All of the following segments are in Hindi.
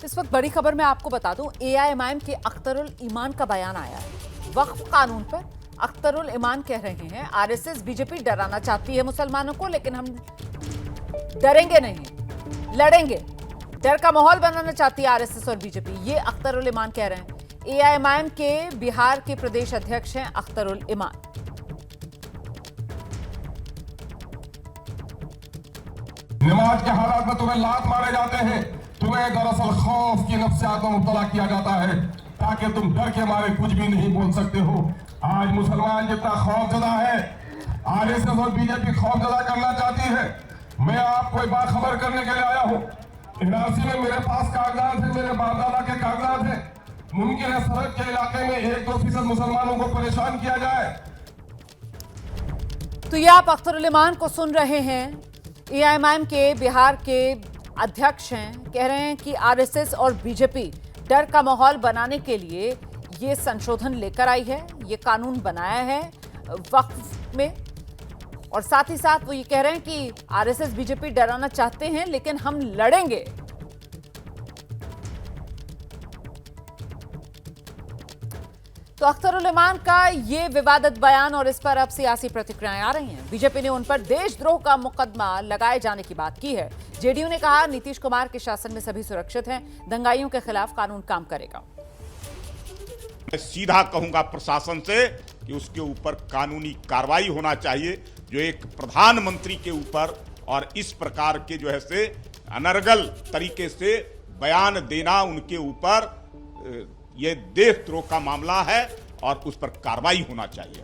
इस वक्त बड़ी खबर मैं आपको बता दूं, एआईएमआईएम के अख्तरुल ईमान का बयान आया है वक्फ कानून पर। अख्तरुल ईमान कह रहे हैं आरएसएस बीजेपी डराना चाहती है मुसलमानों को, लेकिन हम डरेंगे नहीं, लड़ेंगे। डर का माहौल बनाना चाहती है आरएसएस और बीजेपी, ये अख्तरुल ईमान कह रहे हैं। एआईएमआईएम के बिहार के प्रदेश अध्यक्ष हैं अख्तरुल ईमान। नमाज के हालात में तुम्हें लात मारे जाते हैं, तुम्हें दरअसल खौफ की नफ्सियात में मुब्तला किया जाता है ताकि तुम डर के मारे कुछ भी नहीं बोल सकते हो। आज मुसलमान जितना खौफजदा है, आरएसएस और बीजेपी खौफजदा करना चाहती है। मैं आपको एक बात खबर करने के लिए आया हूँ। एनआरसी में मेरे पास कागजात है, मेरे बाप दादा के कागजात है। मुमकिन है सरहद के इलाके में 1-2% मुसलमानों को परेशान किया जाए। तो ये आप अख्तरुल ईमान को सुन रहे हैं। एआईएमआईएम के बिहार के अध्यक्ष हैं, कह रहे हैं कि आरएसएस और बीजेपी डर का माहौल बनाने के लिए ये संशोधन लेकर आई है, ये कानून बनाया है वक्फ में। और साथ ही साथ वो ये कह रहे हैं कि आरएसएस बीजेपी डराना चाहते हैं, लेकिन हम लड़ेंगे। तो अख्तरुल ईमान का ये विवादित बयान और इस पर अब सियासी प्रतिक्रियाएं आ रही हैं। बीजेपी ने उन पर देशद्रोह का मुकदमा लगाए जाने की बात की है। जेडीयू ने कहा नीतीश कुमार के शासन में सभी सुरक्षित हैं, दंगाइयों के खिलाफ कानून काम करेगा। मैं सीधा कहूंगा प्रशासन से कि उसके ऊपर कानूनी कार्रवाई होना चाहिए, जो एक प्रधानमंत्री के ऊपर और इस प्रकार के जो है से अनर्गल तरीके से बयान देना, उनके ऊपर ये देशद्रोह का मामला है और उस पर कार्रवाई होना चाहिए।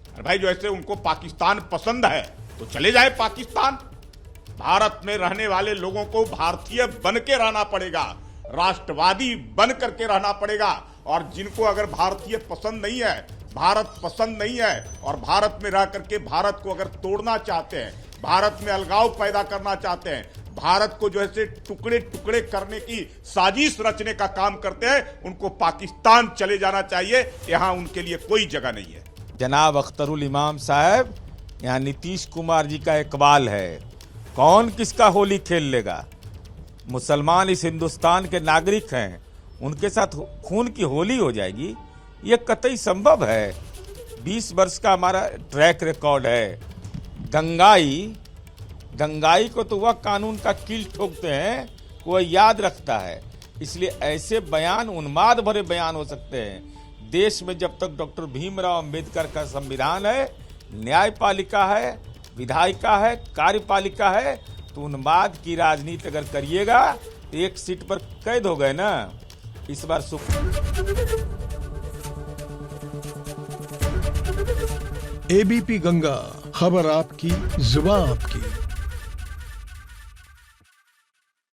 अरे भाई, जो ऐसे उनको पाकिस्तान पसंद है तो चले जाए पाकिस्तान। भारत में रहने वाले लोगों को भारतीय बन के रहना पड़ेगा, राष्ट्रवादी बन करके रहना पड़ेगा। और जिनको अगर भारतीय पसंद नहीं है, भारत पसंद नहीं है और भारत में रह करके भारत को अगर तोड़ना चाहते हैं, भारत में अलगाव पैदा करना चाहते हैं, भारत को जो है टुकड़े टुकड़े करने की साजिश रचने का काम करते हैं, उनको पाकिस्तान चले जाना चाहिए। यहां उनके लिए कोई जगह नहीं है। जनाब अख्तरुल इमाम साहब, यहाँ नीतीश कुमार जी का इकबाल है, कौन किसका होली खेल लेगा। मुसलमान इस हिंदुस्तान के नागरिक हैं, उनके साथ खून की होली हो जाएगी, ये कतई संभव है। 20 वर्ष का हमारा ट्रैक रिकॉर्ड है। दंगाई को तो वह कानून का कील ठोकते हैं, वह याद रखता है। इसलिए ऐसे बयान उन्माद भरे बयान हो सकते हैं। देश में जब तक डॉक्टर भीमराव अंबेडकर का संविधान है, न्यायपालिका है, विधायिका है, कार्यपालिका है, तो उन्माद की राजनीति अगर करिएगा तो एक सीट पर कैद हो गए ना। इस बार एबीपी गंगा, खबर आपकी, जुबान आपकी।